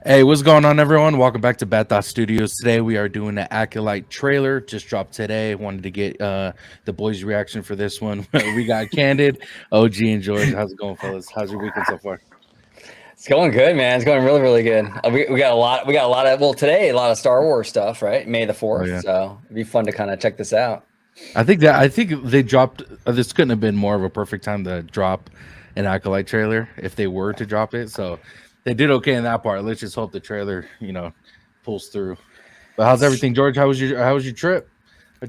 Hey, what's going on, everyone? Welcome back to Bad Thought Studios. Today we are doing the Acolyte trailer. Just dropped today. Wanted to get the boys' reaction for this one. We got Candid, OG, and George. How's it going, fellas? How's your weekend so far? It's going good, man. It's going really, really good. We got a lot. We got a lot of today a lot of Star Wars stuff, right? May the 4th. Oh yeah, So it'd be fun to kind of check this out. I think they dropped. This couldn't have been more of a perfect time to drop an Acolyte trailer if they were to drop it. So they did okay in that part. Let's just hope the trailer, pulls through. But how's everything, George? How was your trip?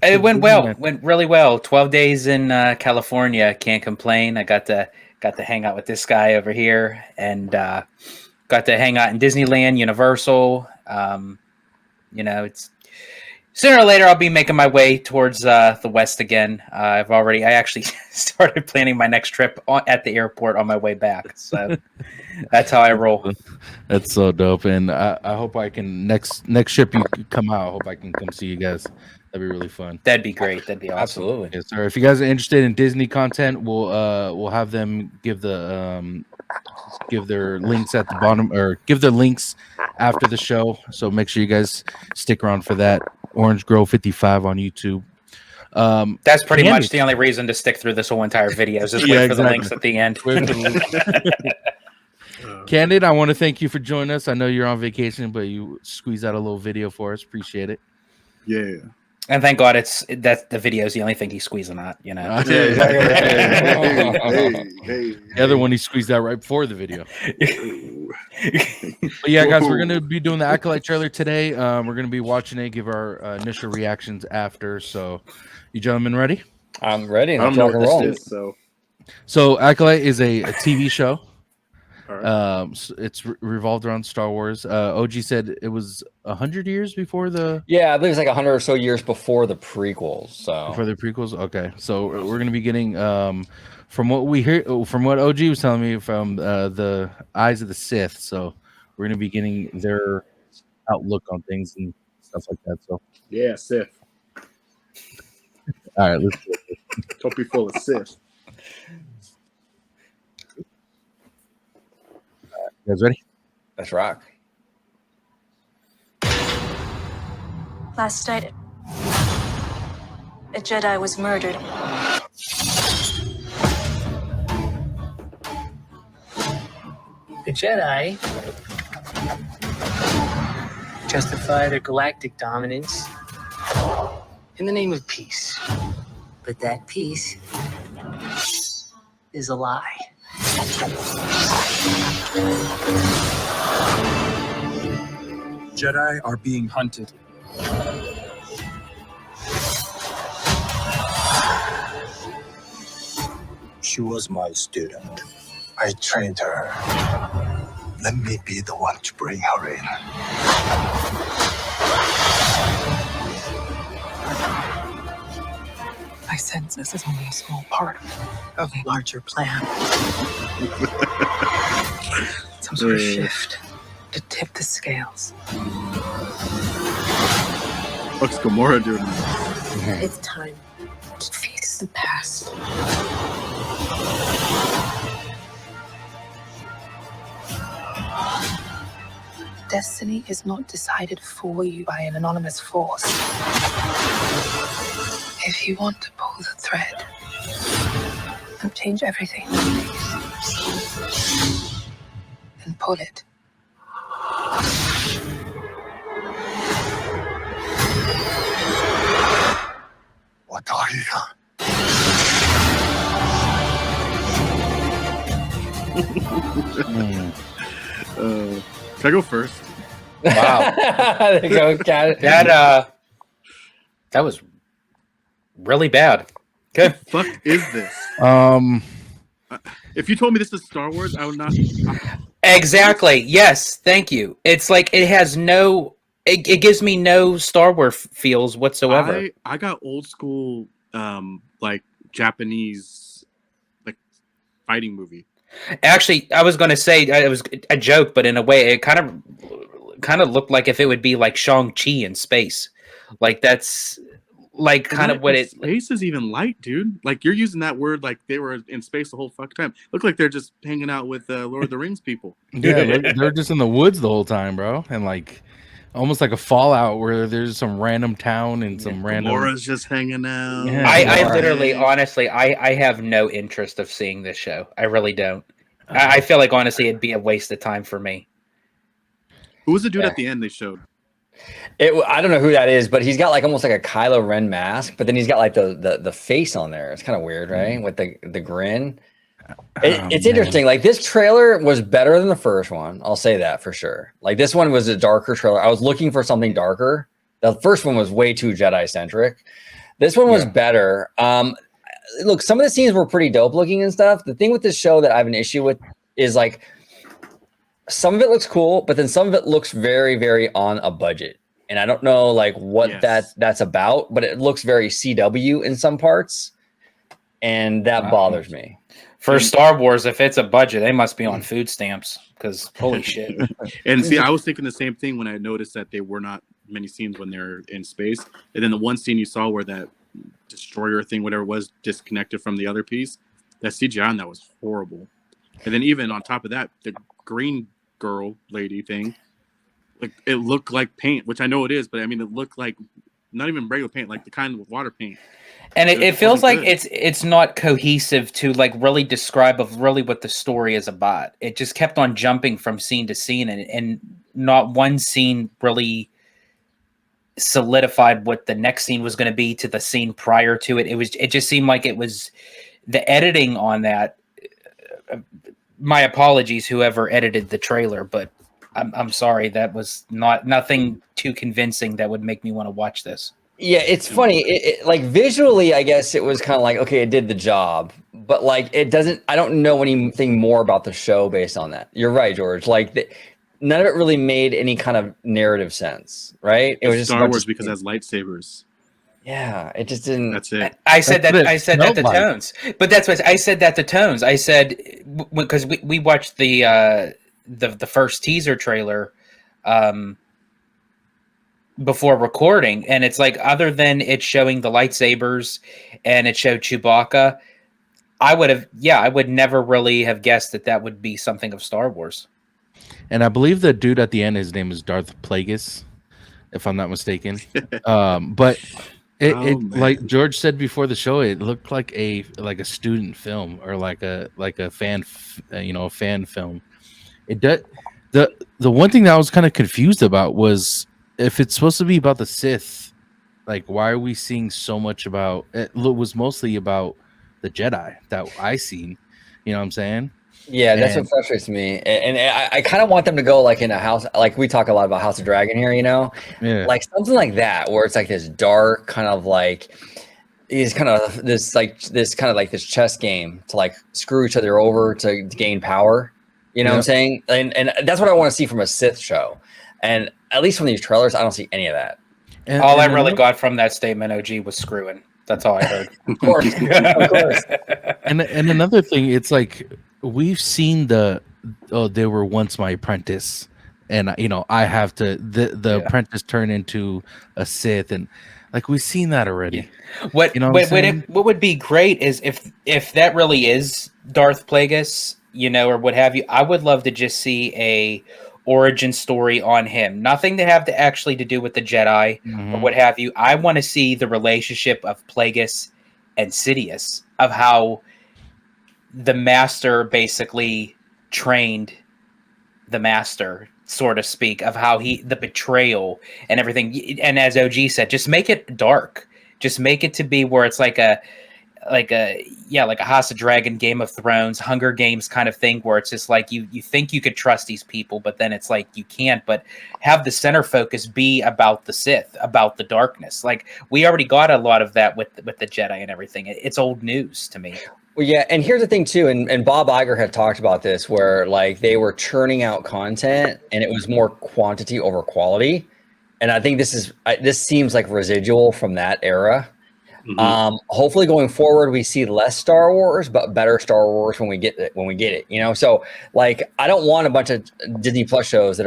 It went well. Went really well. 12 days in California. Can't complain. I got to hang out with this guy over here, and got to hang out in Disneyland, Universal. It's sooner or later I'll be making my way towards the west again. I actually started planning my next trip at the airport on my way back. So that's how I roll. That's so dope, and I hope I can next ship you come out. I hope I can come see you guys. That'd be really fun. That'd be great. That'd be awesome. Absolutely. Yes, sir. If you guys are interested in Disney content, we'll have them give their links at the bottom, or give their links after the show. So make sure you guys stick around for that. Orange Grove 55 on YouTube. That's pretty much the only reason to stick through this whole entire video is just wait for the links at the end. Candid, I want to thank you for joining us. I know you're on vacation, but you squeezed out a little video for us. Appreciate it. Yeah. And thank God that the video is the only thing he's squeezing out, Hey, The other one he squeezed out right before the video. But yeah, guys, we're gonna be doing the Acolyte trailer today. We're gonna be watching it, give our initial reactions after. So, you gentlemen ready? I'm ready. I don't know what this is, So Acolyte is a TV show. all right. It's revolved around Star Wars. OG said it was 100 years before the Yeah, I believe it's like 100 or so years before the prequels. So prequels. Okay, so we're gonna be getting from what we hear, from what OG was telling me, from the Eyes of the Sith. So we're gonna be getting their outlook on things and stuff like that. So Yeah, Sith. all right, let's do it. Don't be full of Sith. You guys ready? let's rock. Last night, a Jedi was murdered. The Jedi justify their galactic dominance in the name of peace. But that peace is a lie. Jedi are being hunted. She was my student. I trained her. Let me be the one to bring her in. I sense this is only a small part of a larger plan. Some sort of shift to tip the scales. What's Gamora doing now? It's time to face the past. Destiny is not decided for you by an anonymous force. If you want to pull the thread and change everything, then pull it. What are you? Can I go first? Wow. There you go, cat. That was really bad. Good. Fuck is this? If you told me this is Star Wars, I would not. Exactly. Yes. Thank you. It's like it has no. It gives me no Star Wars feels whatsoever. I got old school, like Japanese, like fighting movie. Actually, I was going to say it was a joke, but in a way, it kind of looked like if it would be like Shang-Chi in space. Like that's like kind of what it. Space is even light, dude. Like you're using that word like they were in space the whole fuck time. Look like they're just hanging out with Lord of the Rings people. Yeah, they're just in the woods the whole time, bro, and like almost like a Fallout where there's some random town and some random. Gamora's just hanging out. Yeah. I literally, honestly, I have no interest of seeing this show. I really don't. I feel like honestly, it'd be a waste of time for me. Who was the dude at the end they showed? I don't know who that is, but he's got like almost like a Kylo Ren mask, but then he's got like the face on there. It's kind of weird, right? With the grin. It's interesting. Like this trailer was better than the first one. I'll say that for sure. Like this one was a darker trailer. I was looking for something darker. The first one was way too Jedi centric. This one was better. Look, some of the scenes were pretty dope looking and stuff. The thing with this show that I have an issue with is like some of it looks cool, but then some of it looks very, very on a budget. And I don't know like what that's about, but it looks very CW in some parts. And that bothers me. For Star Wars, if it's a budget, they must be on food stamps because holy shit. And see, I was thinking the same thing when I noticed that there were not many scenes when they're in space. And then the one scene you saw where that destroyer thing, whatever it was, disconnected from the other piece, that CGI on that was horrible. And then even on top of that, the green girl lady thing, like it looked like paint, which I know it is, but I mean, it looked like not even regular paint, like the kind with water paint. And it feels like it's not cohesive to like really describe of really what the story is about. It just kept on jumping from scene to scene, and not one scene really solidified what the next scene was going to be to the scene prior to it. It just seemed like it was the editing on that. My apologies, whoever edited the trailer, but I'm sorry, that was nothing too convincing that would make me want to watch this. Yeah, it's funny. Like visually, I guess it was kind of like, okay, it did the job, but like it doesn't. I don't know anything more about the show based on that. You're right, George. Like none of it really made any kind of narrative sense, right? It was just Star Wars because it has lightsabers. Yeah, it just didn't. That's it. I said that to Tones, but that's what I said that to Tones. I said because we watched the first teaser trailer before recording, and it's like other than it showing the lightsabers and it showed Chewbacca, I would never really have guessed that would be something of Star Wars. And I believe the dude at the end, his name is Darth Plagueis, if I'm not mistaken. But it like George said before the show, it looked like a student film or like a fan fan film. It does. The one thing that I was kind of confused about was if it's supposed to be about the Sith, like why are we seeing so much about it? Was mostly about the Jedi that I seen. You know what I'm saying? Yeah, that's what frustrates me, and I kind of want them to go like in a house, like we talk a lot about House of Dragon here, like something like that, where it's like this dark kind of like is kind of this chess game to like screw each other over to gain power. You know what I'm saying? And that's what I want to see from a Sith show, and at least from these trailers, I don't see any of that. All I really got from that statement, OG, was screwing. That's all I heard. Of course, of course. And another thing, it's like we've seen they were once my apprentice, and I have to the apprentice turn into a Sith, and like we've seen that already. What would be great is if that really is Darth Plagueis, or what have you. I would love to just see a origin story on him. Nothing to have to actually to do with the Jedi or what have you. I want to see the relationship of Plagueis and Sidious, of how the master basically trained the master, so to speak, of how the betrayal and everything. And as OG said, just make it dark. Just make it to be where it's like a House of Dragon, Game of Thrones, Hunger Games kind of thing, where it's just like you think you could trust these people, but then it's like you can't. But have the center focus be about the Sith, about the darkness. Like we already got a lot of that with the Jedi and everything. It's old news to me. Well, yeah, and here's the thing too, and Bob Iger had talked about this, where like they were churning out content, and it was more quantity over quality, and I think this seems like residual from that era. Hopefully going forward we see less Star Wars but better Star Wars when we get it, so like I don't want a bunch of Disney Plus shows that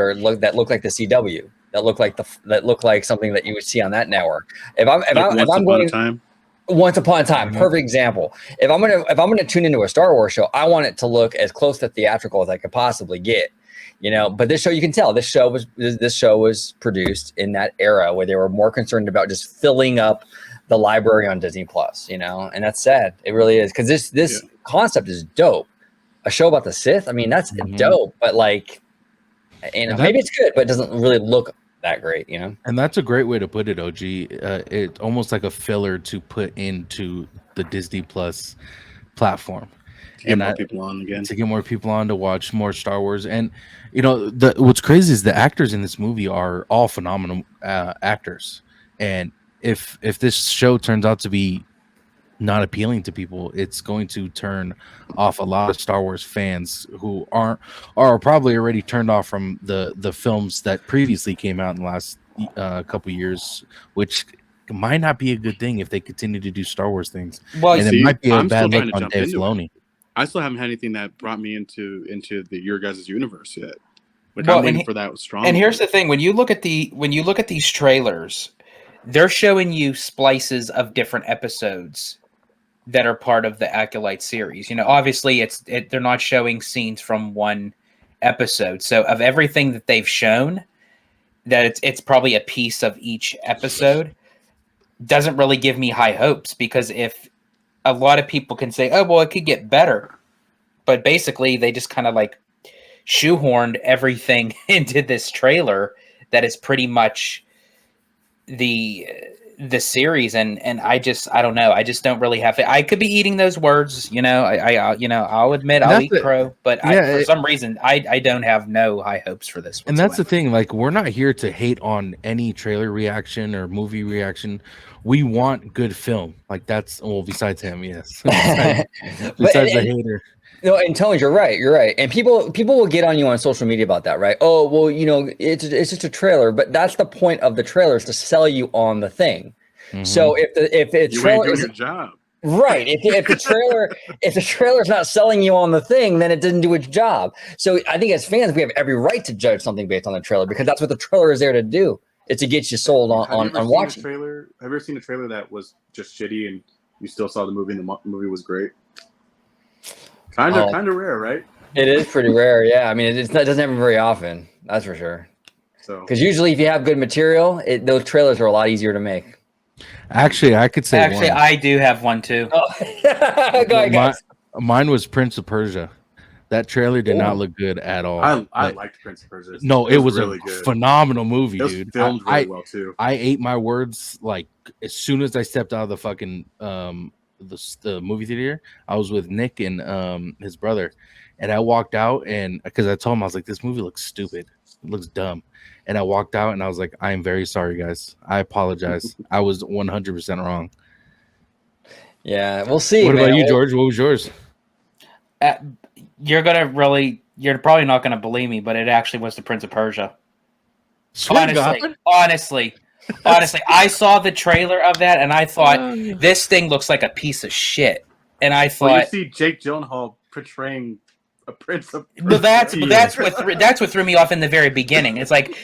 look like the CW. that look like something that you would see on that network. If I'm Once upon a time. Once Upon a Time, perfect example. If I'm gonna tune into a Star Wars show, I want it to look as close to theatrical as I could possibly get. But this show, you can tell this show was produced in that era where they were more concerned about just filling up the library on Disney Plus, and that's sad. It really is, because this concept is dope. A show about the Sith, I mean, that's dope, but maybe it's good, but it doesn't really look that great, And that's a great way to put it, OG. It's almost like a filler to put into the Disney Plus platform. To get more people on again. To get more people on to watch more Star Wars. And, what's crazy is the actors in this movie are all phenomenal actors. And if this show turns out to be not appealing to people, it's going to turn off a lot of Star Wars fans who are probably already turned off from the films that previously came out in the last couple years, which might not be a good thing if they continue to do Star Wars things. Well, and it might be a bad look on Dave Filoni. I still haven't had anything that brought me into your guys' universe yet. I'm waiting for that strong. And here's the thing: when you look at these trailers, they're showing you splices of different episodes that are part of the Acolyte series. Obviously they're not showing scenes from one episode. So of everything that they've shown, that it's probably a piece of each episode, doesn't really give me high hopes, because if a lot of people can say, oh, well, it could get better, but basically they just kind of shoehorned everything into this trailer that is pretty much the series, and I don't know. I just don't really have it. I could be eating those words, I'll admit I'll eat crow, but for some reason I don't have no high hopes for this whatsoever. And that's the thing, we're not here to hate on any trailer reaction or movie reaction. We want good film. Besides him, yes. besides the hater. No, and Tony, you're right. And people will get on you on social media about that, right? Oh, well, it's just a trailer, but that's the point of the trailer, is to sell you on the thing. Mm-hmm. So if the trailer is your job, right? If the trailer is not selling you on the thing, then it didn't do its job. So I think as fans, we have every right to judge something based on the trailer, because that's what the trailer is there to do. It's to get you sold on watching. Have you ever seen a trailer that was just shitty and you still saw the movie and the movie was great? Kind of rare, right? It is pretty rare, yeah. I mean, it doesn't happen very often, that's for sure. So, because usually if you have good material, those trailers are a lot easier to make. Actually, I could say one. I do have one too. Oh. Go ahead, guys. Mine was Prince of Persia. That trailer did not look good at all. I liked Prince of Persia. No, it was really a phenomenal movie, dude. Filmed really well too. I ate my words as soon as I stepped out of the fucking the movie theater. I was with Nick and his brother, and I walked out, and because I told him, I was like, this movie looks stupid, it looks dumb, and I walked out and I was like, I am very sorry, guys, I apologize. I was 100% wrong. Yeah, we'll see. What about you, George? What was yours? You're probably not gonna believe me, but it actually was the Prince of Persia. Honestly, I saw the trailer of that and I thought, this thing looks like a piece of shit. And I thought, you see Jake Gyllenhaal portraying a Prince of Persia. That's what threw me off in the very beginning. It's like,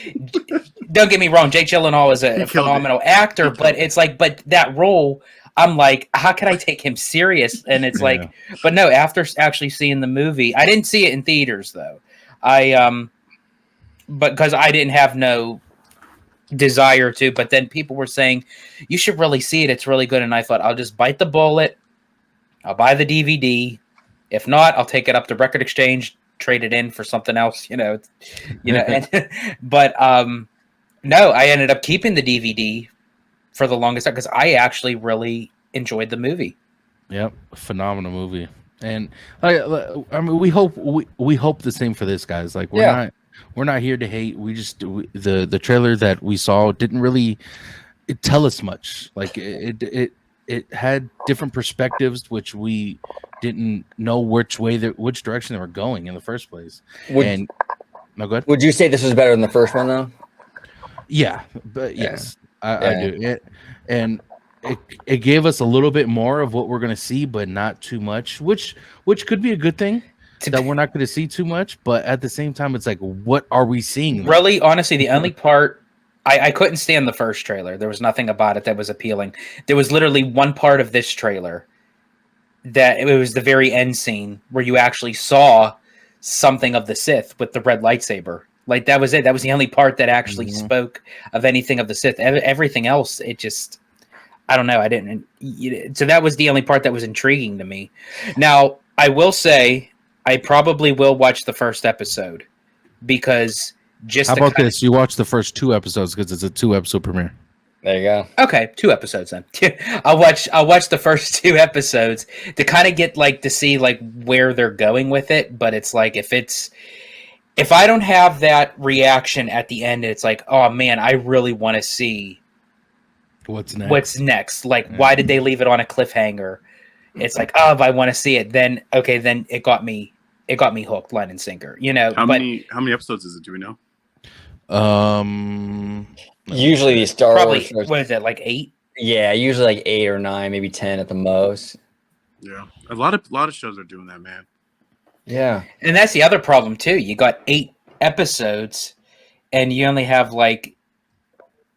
don't get me wrong, Jake Gyllenhaal is a phenomenal actor, but it's like, but that role, I'm like, how can I take him serious? And it's like, but no, after actually seeing the movie, I didn't see it in theaters though. But because I didn't have no desire to, but then people were saying you should really see it, it's really good, and I thought, I'll just bite the bullet, I'll buy the DVD. If not, I'll take it up to Record Exchange, trade it in for something else, and, but no, I ended up keeping the DVD for the longest time because I actually really enjoyed the movie. Yep, phenomenal movie. And I mean, we hope the same for this, guys. Like we're not here to hate. We just the trailer that we saw didn't really tell us much. Like it had different perspectives, which we didn't know which direction they were going in the first place. Go ahead. Would you say this was better than the first one though? Yeah, but yes, I do it, and it gave us a little bit more of what we're going to see, but not too much, which could be a good thing. That we're not going to see too much, but at the same time, it's like, what are we seeing? Really, honestly, the only part I couldn't stand the first trailer. There was nothing about it that was appealing. There was literally one part of this trailer that it was the very end scene where you actually saw something of the Sith with the red lightsaber. Like that was it. That was the only part that actually spoke of anything of the Sith. Everything else, it just, I don't know. I didn't. So that was the only part that was intriguing to me. Now, I will say, I probably will watch the first episode because just How about this? You watch the first 2 episodes because it's a 2-episode premiere. There you go. Okay, 2 episodes then. I'll watch the first 2 episodes to kind of get like to see like where they're going with it. But it's like if I don't have that reaction at the end, it's like, oh man, I really want to see what's next. Like, why did they leave it on a cliffhanger? It's like, oh, if I want to see it, then okay, then it got me hooked, line and sinker. You know, how many episodes is it? Do we know? Usually these Star probably Wars shows, what is it, like 8? Yeah, usually like 8 or 9, maybe 10 at the most. Yeah, a lot of shows are doing that, man. Yeah, and that's the other problem too. You got 8 episodes, and you only have like,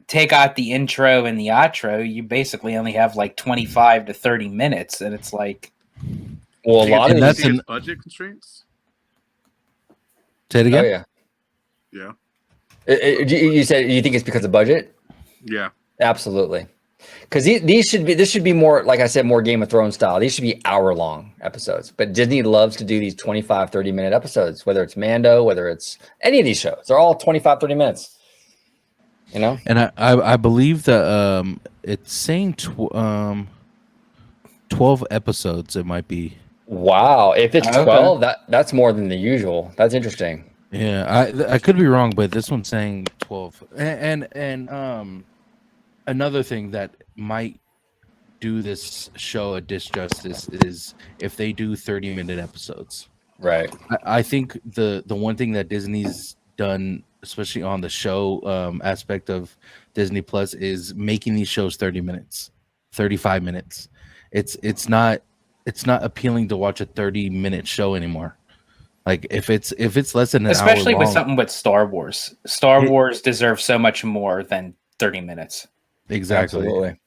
take out the intro and the outro, you basically only have like 25 to 30 minutes, and it's like, well, a lot of that's an budget constraints. Say it again. Oh, yeah. Yeah. You said you think it's because of budget? Yeah, absolutely. Because this should be more, like I said, more Game of Thrones style. These should be hour-long episodes. But Disney loves to do these 25, 30-minute episodes, whether it's Mando, whether it's any of these shows. They're all 25, 30 minutes. You know? And I believe that it's saying 12 episodes. It might be. Wow. If it's 12, that's more than the usual. That's interesting. Yeah, I could be wrong, but this one's saying 12. And another thing that might do this show a disjustice is if they do 30-minute episodes. Right. I think the one thing that Disney's done, especially on the show aspect of Disney Plus, is making these shows 30 minutes, 35 minutes. It's not appealing to watch a 30-minute show anymore. Like if it's less than an especially hour with long, something with Star Wars. Star Wars deserves so much more than 30 minutes. Exactly. Absolutely.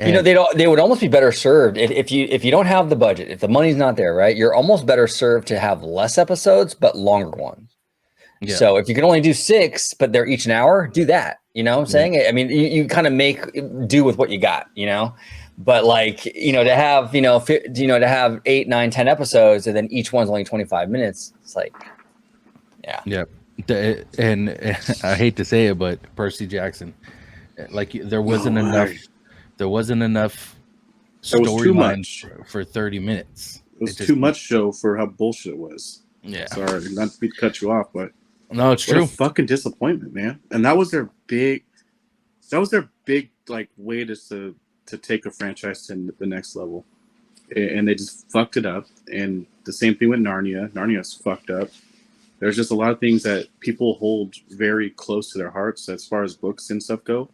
And, they would almost be better served if you don't have the budget, if the money's not there, right? You're almost better served to have less episodes but longer ones. Yeah. So if you can only do 6, but they're each an hour, do that. You know what I'm saying? I mean, you kind of do with what you got, you know? But like, to have, to have 8, 9, 10 episodes and then each one's only 25 minutes, it's like, yeah. Yeah. And I hate to say it, but Percy Jackson, like there wasn't enough storyline for 30 minutes. It was too much show for how bullshit it was. Yeah. Sorry, not to cut you off, but no, it's true. A fucking disappointment, man. And that was their big like way to take a franchise to the next level, and they just fucked it up. And the same thing with Narnia. Narnia's fucked up. There's just a lot of things that people hold very close to their hearts as far as books and stuff go.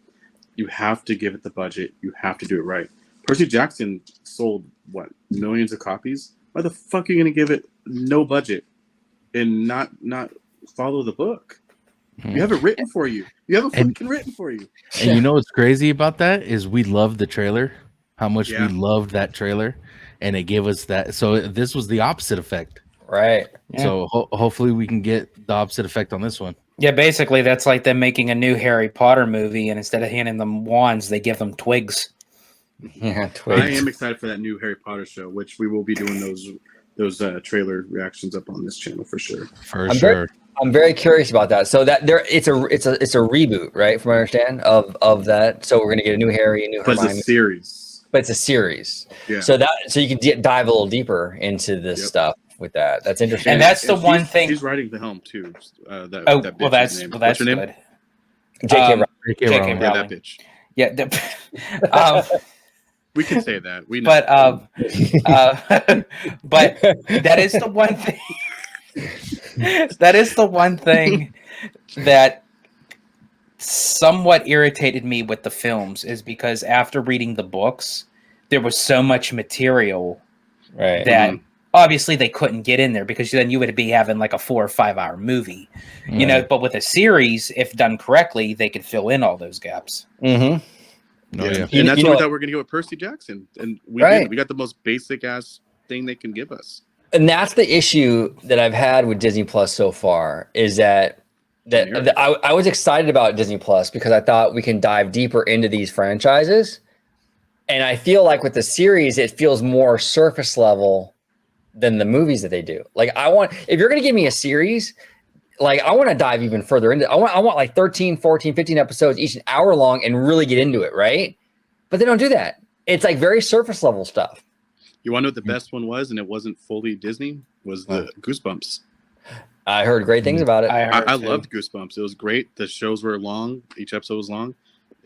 You have to give it the budget. You have to do it right. Percy Jackson sold what, millions of copies? Why the fuck are you gonna give it no budget and not follow the book? You have it written for you. You have it fucking written for you. And you know what's crazy about that is we loved the trailer. How much we loved that trailer, and it gave us that. So this was the opposite effect, right? Yeah. So hopefully we can get the opposite effect on this one. Yeah, basically that's like them making a new Harry Potter movie, and instead of handing them wands, they give them twigs. Yeah, twigs. I am excited for that new Harry Potter show, which we will be doing those trailer reactions up on this channel for sure. I'm very curious about that. So that it's a reboot, right? From what I understand of that. So we're gonna get a new Harry, a new Hermione. But it's a series. But it's a series. Yeah. So you can dive a little deeper into this stuff with that. That's interesting. And that's the one thing. She's writing the helm too. That's name. Well, What's that's her name? good. J.K. Rowling. Yeah, that bitch. Yeah. We can say that. We know. But that is the one thing. That is the one thing that somewhat irritated me with the films, is because after reading the books, there was so much material that obviously they couldn't get in there because then you would be having like a 4 or 5 hour movie, you know. But with a series, if done correctly, they could fill in all those gaps. Mm-hmm. Oh, yeah. And that's You what we know, thought we were gonna get with Percy Jackson, and we Right. did. We got the most basic ass thing they can give us. and that's the issue that I've had with Disney Plus so far is that I was excited about Disney Plus because I thought we can dive deeper into these franchises. And I feel like with the series, it feels more surface level than the movies that they do. Like if you're going to give me a series, like I want to dive even further into, I want like 13, 14, 15 episodes, each an hour long and really get into it. Right. But they don't do that. It's like very surface level stuff. You want to know what the best one was, and it wasn't fully Disney? Was the Goosebumps. I heard great things about it. I loved Goosebumps. It was great. The shows were long. Each episode was long.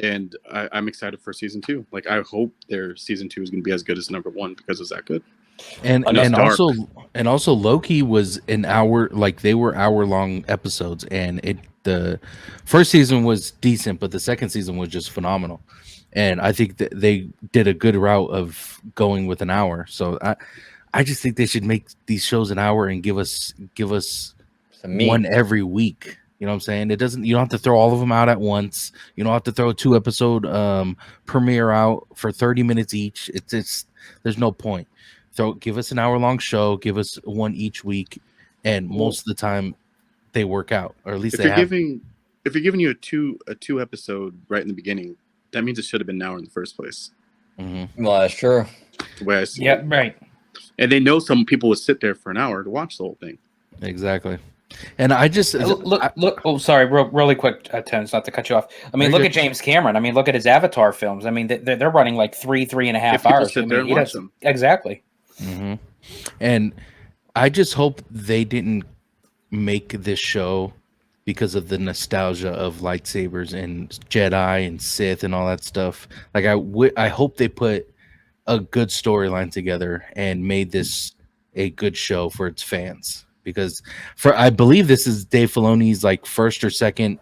And I'm excited for season 2. Like, I hope their season 2 is going to be as good as number 1 because it's that good. And also Loki was an hour, like they were hour-long episodes, and the first season was decent, but the second season was just phenomenal. And I think that they did a good route of going with an hour. So I just think they should make these shows an hour and give us one every week. You know what I'm saying? You don't have to throw all of them out at once. You don't have to throw a 2-episode premiere out for 30 minutes each. It's there's no point. Give us an hour-long show, give us one each week, and most of the time they work out, or at least if you're giving you a two episode right in the beginning, that means it should have been an hour in the first place. Mm-hmm. Well, that's true. The way I see Yeah, it. right. And they know some people would sit there for an hour to watch the whole thing. Exactly. And I just look. Oh, sorry, really quick, Tones, not to cut you off. I mean, look at James Cameron. I mean, look at his Avatar films. I mean, they're running like 3.5 hours. Sit there and watch them. Exactly. Mm-hmm. And I just hope they didn't make this show because of the nostalgia of lightsabers and Jedi and Sith and all that stuff. Like I hope they put a good storyline together and made this a good show for its fans. Because I believe this is Dave Filoni's like first or second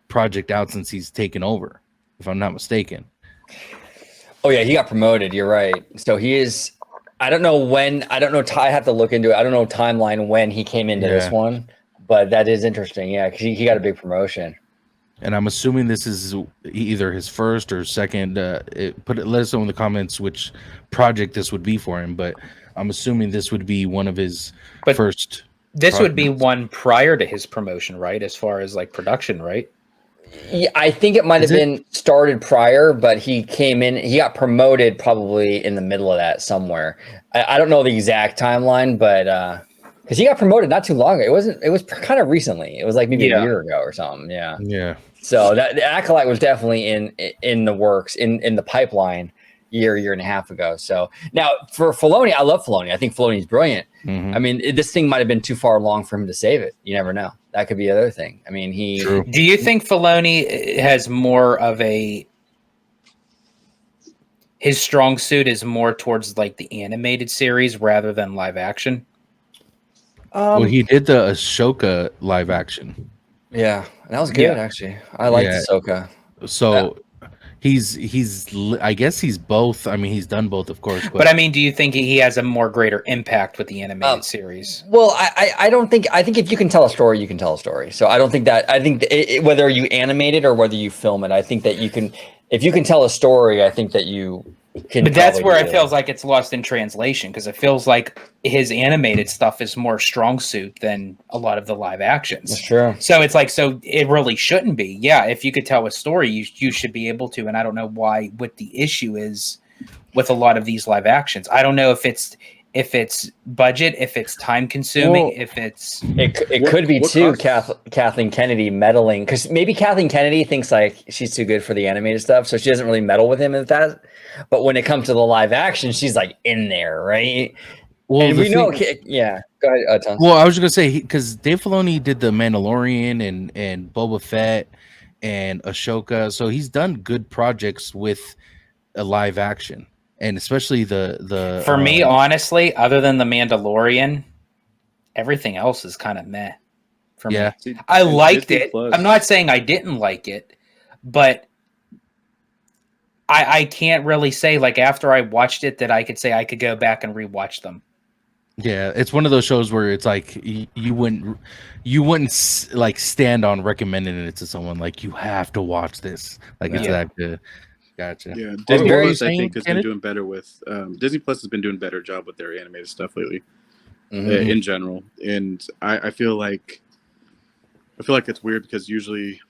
project out since he's taken over, if I'm not mistaken. Oh yeah, he got promoted. You're right. So he is. I don't know when. I don't know. I have to look into it. I don't know timeline when he came into this one, but that is interesting. Yeah, because he got a big promotion. And I'm assuming this is either his first or second. Let us know in the comments which project this would be for him. But I'm assuming this would be one of his first. This would be one prior to his promotion, right? As far as like production, right? Yeah, I think it might have been started prior, but he came in. He got promoted probably in the middle of that somewhere. I don't know the exact timeline, but because he got promoted not too long ago. It was kind of recently. It was like maybe a year ago or something. Yeah. Yeah. So the Acolyte was definitely in the works, in the pipeline year and a half ago. So now for Filoni, I love Filoni. I think Filoni's brilliant. Mm-hmm. I mean, this thing might have been too far along for him to save it. You never know. That could be the other thing. I mean, True. Do you think Filoni has more of his strong suit is more towards like the animated series rather than live action? Well, he did the Ahsoka live action. Yeah, that was good actually. I liked Ahsoka. So he's I guess he's both. I mean, he's done both, of course. But I mean, do you think he has a more greater impact with the animated series? Well, I don't think. I think if you can tell a story, you can tell a story. So I don't think that. I think whether you animate it or whether you film it, I think that you can. If you can tell a story, I think that you can. But that's where it feels like it's lost in translation because it feels like his animated stuff is more strong suit than a lot of the live actions. That's true. So it's like, so it really shouldn't be. Yeah, if you could tell a story, you should be able to. And I don't know what the issue is with a lot of these live actions. I don't know if it's budget, if it's time consuming, if it's it could be too Kathleen Kennedy meddling, because maybe Kathleen Kennedy thinks like she's too good for the animated stuff, so she doesn't really meddle with him at that. But when it comes to the live action, she's like in there, right? Well, and we know, yeah. Go ahead, Tons. Well, I was just gonna say because Dave Filoni did the Mandalorian and Boba Fett and Ahsoka, so he's done good projects with a live action. And especially the for me, honestly, other than the Mandalorian, everything else is kind of meh for me. I liked it. I'm not saying I didn't like it, but I can't really say like after I watched it that I could say I could go back and rewatch them. Yeah, it's one of those shows where it's like you wouldn't like stand on recommending it to someone. Like you have to watch this. Like it's Yeah. that good. Gotcha. Yeah, What Disney were you Plus I saying, think has been Kenneth? doing better with Disney Plus has been doing a better job with their animated stuff lately Mhm. in general, and I feel like it's weird because usually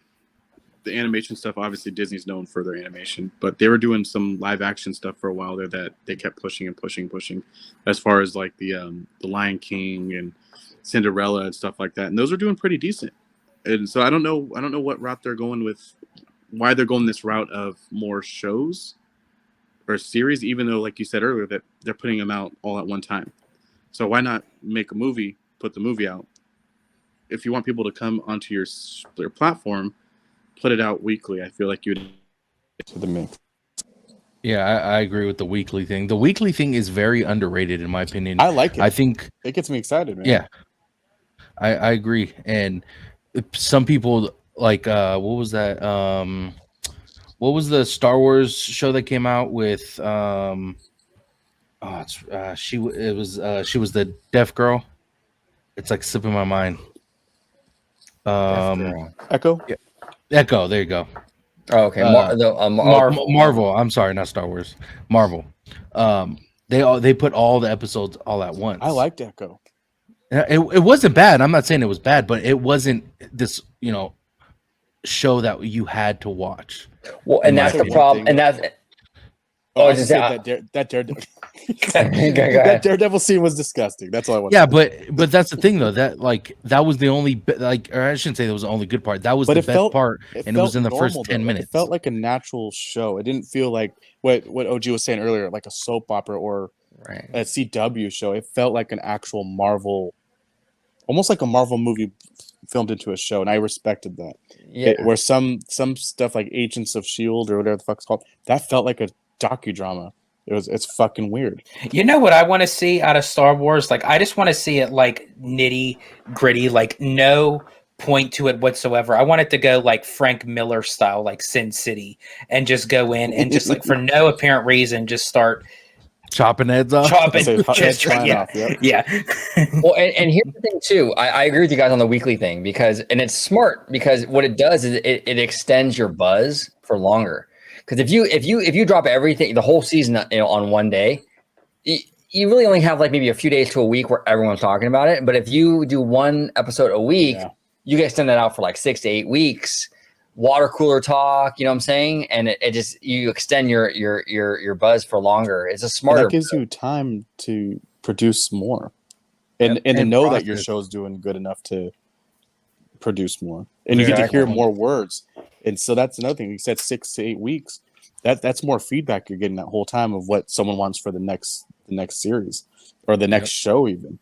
the animation stuff, obviously Disney's known for their animation, but they were doing some live action stuff for a while there that they kept pushing and pushing, as far as like the Lion King and Cinderella and stuff like that, and those are doing pretty decent. And so I don't know what route they're going with, why they're going this route of more shows or series, even though, like you said earlier, that they're putting them out all at one time. So why not make a movie, put the movie out? If you want people to come onto your platform, put it out weekly. I feel like you'd To the mix. Yeah, I agree with the weekly thing. The weekly thing is very underrated in my opinion. I like it. I think It gets me excited, man. yeah, I agree. And some people like what was that? What was the Star Wars show that came out with she was the deaf girl. It's like slipping my mind. Echo. Yeah, Echo. There you go. Oh, okay. Marvel. I'm sorry, not Star Wars. Marvel. They put all the episodes all at once. I liked Echo. It wasn't bad. I'm not saying it was bad, but it wasn't this show that you had to watch. Well, and that's the problem. And that's I was just saying that Daredevil. That Daredevil scene was disgusting. That's all I want. Yeah, but that's the thing though. That was the only or I shouldn't say that was the only good part. That was the best part, and it was in the first 10 minutes. It felt like a natural show. It didn't feel like what OG was saying earlier, like a soap opera or a CW show. It felt like an actual Marvel, almost like a Marvel movie filmed into a show, and I respected that. Yeah. Where some stuff like Agents of S.H.I.E.L.D. or whatever the fuck's called, that felt like a docudrama. It's fucking weird. You know what I want to see out of Star Wars? Like, I just want to see it like nitty gritty, like no point to it whatsoever. I want it to go like Frank Miller style, like Sin City, and just go in and just like for no apparent reason, just start chopping heads off. Yeah. Well, and here's the thing too. I agree with you guys on the weekly thing and it's smart because what it does is it extends your buzz for longer. Because if you drop everything, the whole season, on one day, you really only have like maybe a few days to a week where everyone's talking about it. But if you do one episode a week, you can extend that out for like 6 to 8 weeks. Water cooler talk, you know what I'm saying? And it just you extend your buzz for longer. It's a smarter. That gives you time to produce more, and to know that your show's doing good enough to produce more, and you get to hear more words. And so that's another thing. You said 6 to 8 weeks. That's more feedback you're getting that whole time of what someone wants for the next series or the next show even.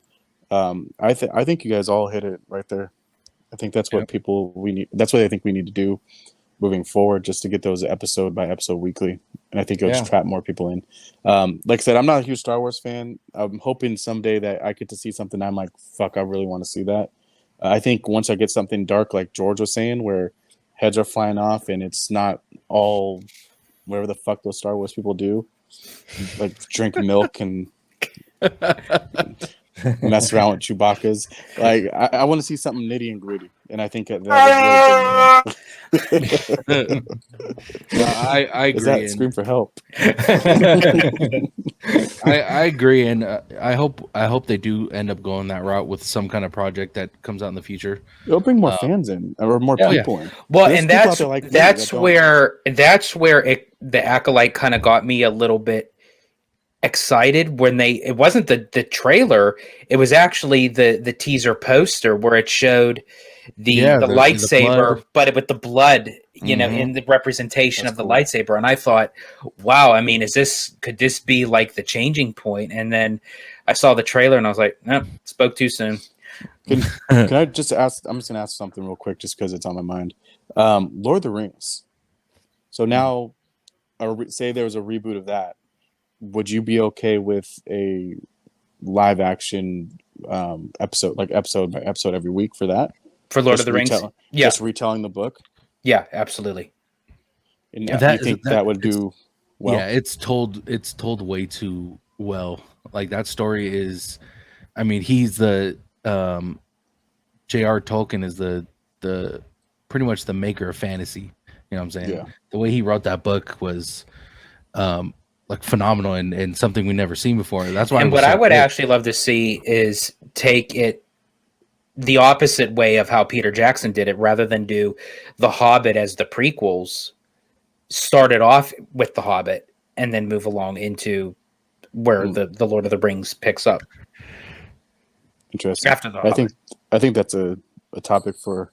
I think you guys all hit it right there. I think that's what we need. That's what I think we need to do moving forward, just to get those episode by episode weekly. And I think it'll just trap more people in. Like I said, I'm not a huge Star Wars fan. I'm hoping someday that I get to see something I'm like, fuck, I really want to see that. I think once I get something dark, like George was saying, where heads are flying off and it's not all whatever the fuck those Star Wars people do, like drink milk and mess around with Chewbacca's. Like I want to see something nitty and gritty, and I think that really No, I agree. Is that scream for help? I agree, and I hope they do end up going that route with some kind of project that comes out in the future. It'll bring more fans in or more people in. Well, and that's where the Acolyte kind of got me a little bit excited when it wasn't the trailer, it was actually the teaser poster where it showed the lightsaber, but with the blood, in the representation of the lightsaber. And I thought, wow, I mean, could this be like the changing point? And then I saw the trailer and I was like, nope, spoke too soon. Can I just ask? I'm just gonna ask something real quick, just because it's on my mind. Lord of the Rings. So now, say there was a reboot of that. Would you be okay with a live action episode by episode every week for that? For Lord of the Rings? Just retelling the book? Yeah, absolutely. And you think that would do well? Yeah, it's told way too well. Like that story is, I mean, he's the J.R. Tolkien is the pretty much the maker of fantasy. You know what I'm saying? Yeah. The way he wrote that book was like phenomenal and something we never seen before. That's why. And what I would actually love to see is take it the opposite way of how Peter Jackson did it, rather than do The Hobbit as the prequels. Started off with The Hobbit and then move along into where the Lord of the Rings picks up. Interesting. After the I think that's a topic for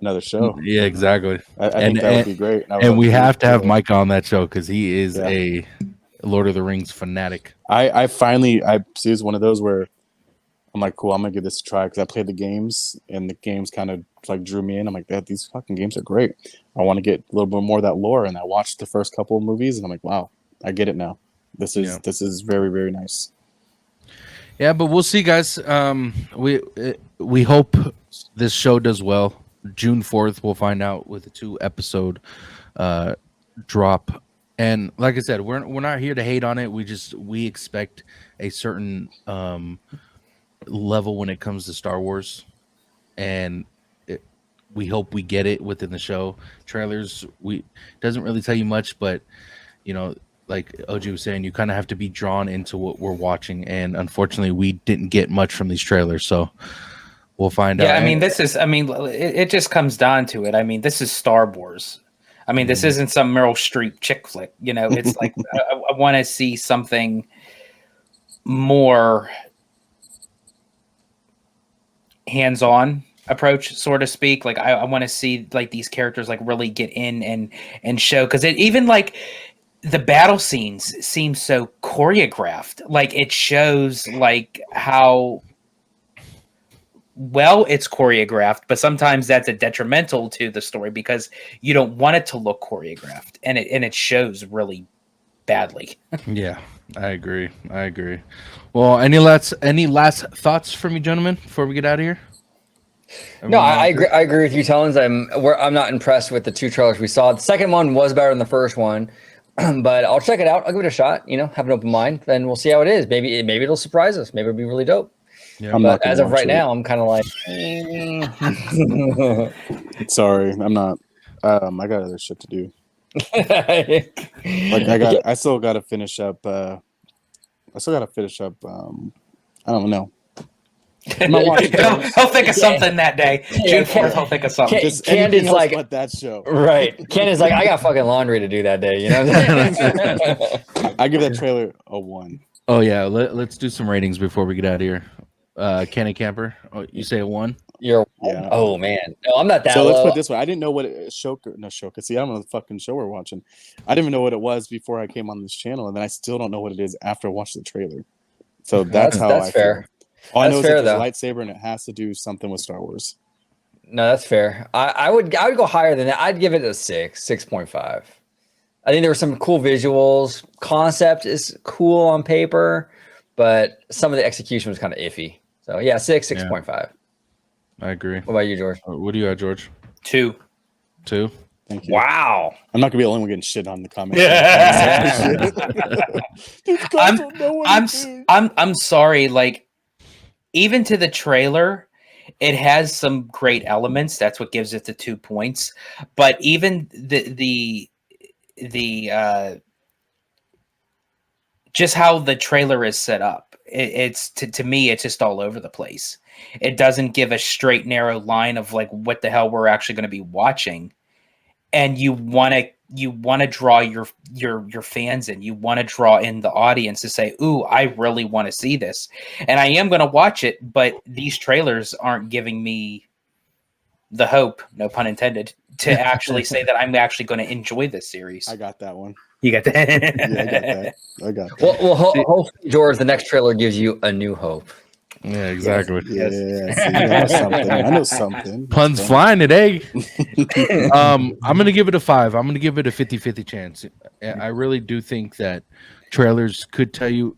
another show. Yeah, exactly. I think that would be great. And we have to have Mike on that show because he is a Lord of the Rings fanatic. I finally see it's one of those where I'm like, cool, I'm gonna give this a try because I played the games and the games kind of like drew me in. I'm like, these fucking games are great. I want to get a little bit more of that lore, and I watched the first couple of movies, and I'm like, wow, I get it now. This is very, very nice. Yeah, but we'll see, guys. We hope this show does well. June 4th, we'll find out with a 2-episode drop. And like I said, we're not here to hate on it. We expect a certain level when it comes to Star Wars, and we hope we get it within the show. Trailers doesn't really tell you much, but you know, like OG was saying, you kind of have to be drawn into what we're watching, and unfortunately we didn't get much from these trailers, so we'll find out. Yeah, I mean, it just comes down to it. I mean, this is Star Wars. I mean, this isn't some Meryl Streep chick flick, you know. It's like I want to see something more hands-on approach, so to speak. Like I want to see like these characters like really get in and show, because it even like the battle scenes seem so choreographed. Like it shows like how well it's choreographed, but sometimes that's a detrimental to the story because you don't want it to look choreographed, and it shows really badly. Yeah, I agree. Well, any last thoughts from you gentlemen before we get out of here? No, I agree with you, Tones. I'm not impressed with the 2 trailers we saw. The second one was better than the first one, but I'll check it out. I'll give it a shot. You know, have an open mind, then we'll see how it is. Maybe it'll surprise us. Maybe it'll be really dope. Yeah, but as of right now, I'm kind of like, sorry, I'm not. I got other shit to do. Like I still got to finish up. I don't know. He'll think of something that day. June 4th, he'll think of something. Candace's like, but that show. Right. Candace's like, I got fucking laundry to do that day. You know. I give that trailer a 1. Oh yeah, let's do some ratings before we get out of here. Kenny Camper, you say a 1? Oh man, no, I'm not that. So low. let's put it this way: I didn't know what Shoka. See, I don't know the fucking show we're watching. I didn't even know what it was before I came on this channel, and then I still don't know what it is after I watched the trailer. So that's fair. Feel. All I know is that there's a lightsaber, and it has to do something with Star Wars. No, that's fair. I would go higher than that. I'd give it a 6.5. I think there were some cool visuals. Concept is cool on paper, but some of the execution was kind of iffy. So yeah, 6.5. Yeah. I agree. What about you, George? What do you got, George? 2. Thank you. Wow. I'm not gonna be the only one getting shit on the comments. I'm sorry. Like, even to the trailer, it has some great elements. That's what gives it the 2 points. But even the just how the trailer is set up, it's to me, it's just all over the place. It doesn't give a straight, narrow line of like what the hell we're actually going to be watching, and you want to draw your fans in. You want to draw in the audience to say, "Ooh, I really want to see this," and I am going to watch it. But these trailers aren't giving me the hope, no pun intended, to actually say that I'm actually going to enjoy this series. I got that one. You got that? Yeah, I got that. Well, hopefully, George, the next trailer gives you a new hope. Yeah, exactly. Yeah. See, I know something. Puns flying today. I'm going to give it a 5. I'm going to give it a 50-50 chance. I really do think that trailers could tell you.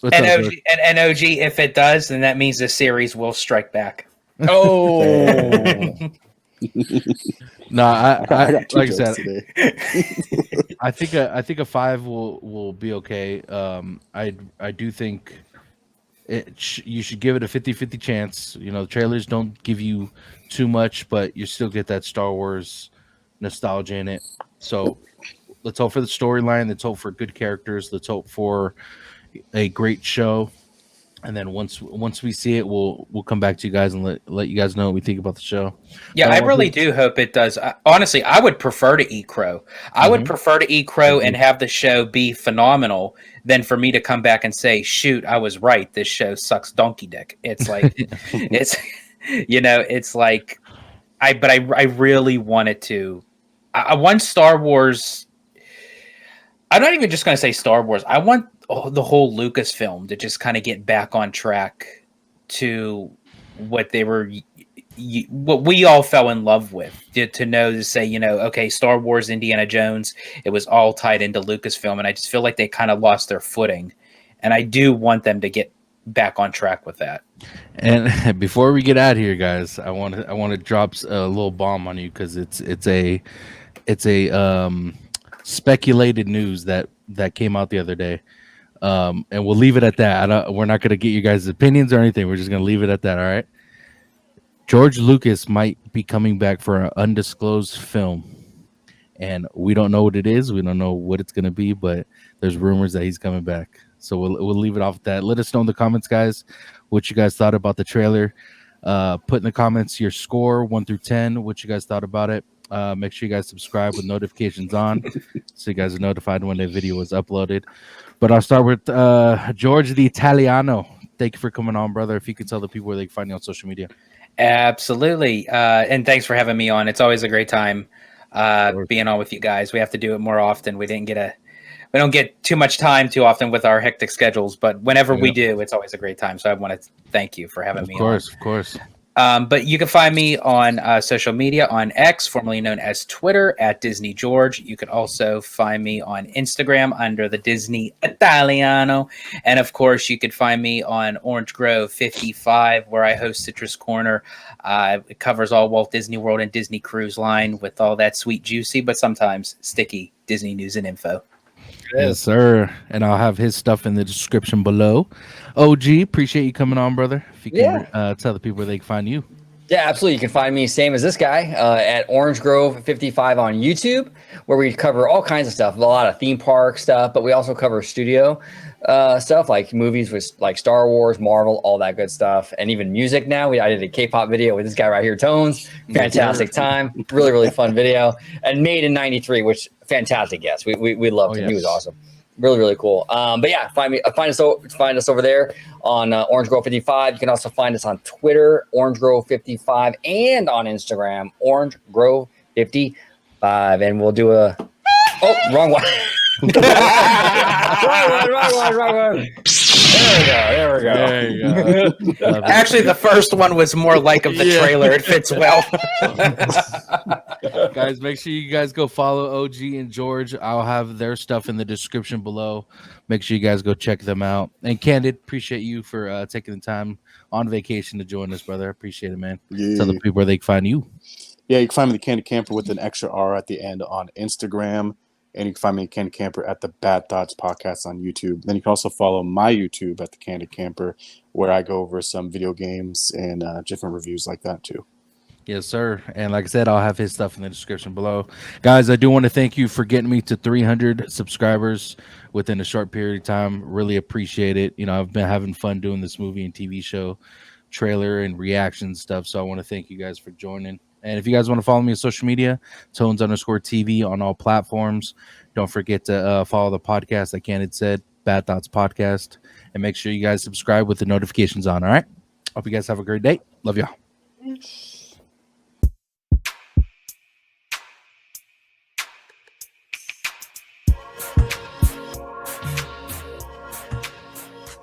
OG, if it does, then that means the series will strike back. Oh. No, I got like I said, I think a 5 will be okay. I do think you should give it a 50-50 chance. You know, the trailers don't give you too much, but you still get that Star Wars nostalgia in it. So let's hope for the storyline. Let's hope for good characters. Let's hope for a great show. And then once we see it, we'll come back to you guys and let you guys know what we think about the show. Yeah, I really do hope it does. Honestly, I would prefer to eat crow. I would prefer to eat crow and have the show be phenomenal than for me to come back and say, "Shoot, I was right. This show sucks donkey dick." It's like, it's, it's like, I really wanted to. I want Star Wars. I'm not even just going to say Star Wars. I want the whole Lucasfilm to just kind of get back on track to what they were, what we all fell in love with. To know, to say, okay, Star Wars, Indiana Jones, it was all tied into Lucasfilm, and I just feel like they kind of lost their footing, and I do want them to get back on track with that. And before we get out of here, guys, I want to drop a little bomb on you because it's a speculated news that came out the other day, and we'll leave it at that. We're not going to get you guys' opinions or anything. We're just going to leave it at that. All right. George Lucas might be coming back for an undisclosed film, and we don't know what it is. We don't know what it's going to be, but there's rumors that he's coming back. So we'll leave it off at that. Let us know in the comments, guys, what you guys thought about the trailer. Put in the comments your score 1 through 10, what you guys thought about it. Make sure you guys subscribe with notifications on so you guys are notified when the video is uploaded. But I'll start with George the Italiano. Thank you for coming on, brother. If you could tell the people where they can find you on social media. Absolutely. And thanks for having me on. It's always a great time being on with you guys. We have to do it more often. We don't get too much time too often with our hectic schedules, but whenever we do, it's always a great time. So I want to thank you for having me on. Of course. But you can find me on social media on X, formerly known as Twitter, at Disney George. You can also find me on Instagram under the Disney Italiano. And of course, you could find me on Orange Grove 55, where I host Citrus Corner. It covers all Walt Disney World and Disney Cruise Line with all that sweet, juicy, but sometimes sticky Disney news and info. Yes, sir. And I'll have his stuff in the description below. OG, appreciate you coming on, brother. If you can tell the people where they can find you. Yeah, absolutely. You can find me, same as this guy, at Orange Grove 55 on YouTube, where we cover all kinds of stuff, a lot of theme park stuff, but we also cover studio stuff like movies with like Star Wars, Marvel, all that good stuff, and even music now. I did a K-pop video with this guy right here, Tones. Fantastic time. Really, really fun video. And made in 93, which fantastic guest. We loved him. Yes. He was awesome. Really, really cool. But yeah, find us over there on Orange Grove 55. You can also find us on Twitter, Orange Grove 55, and on Instagram, Orange Grove 55. And we'll do wrong one. wrong one. There we go. Actually, the first one was more like of the trailer. It fits well. Guys, make sure you guys go follow OG and George. I'll have their stuff in the description below. Make sure you guys go check them out. And Candid, appreciate you for taking the time on vacation to join us, brother. Appreciate it, man. Yeah. Tell the people where they can find you. Yeah, you can find me the Candid Camper with an extra R at the end on Instagram. And you can find me at Candid Camper at the Bad Thoughts Podcast on YouTube. Then you can also follow my YouTube at the Candid Camper, where I go over some video games and different reviews like that too. Yes, sir. And like I said, I'll have his stuff in the description below. Guys, I do want to thank you for getting me to 300 subscribers within a short period of time. Really appreciate it. You know, I've been having fun doing this movie and TV show trailer and reaction stuff. So I want to thank you guys for joining. And if you guys want to follow me on social media, Tones_TV on all platforms. Don't forget to follow the podcast, like Candid said, Bad Thoughts Podcast. And make sure you guys subscribe with the notifications on, all right? Hope you guys have a great day. Love y'all.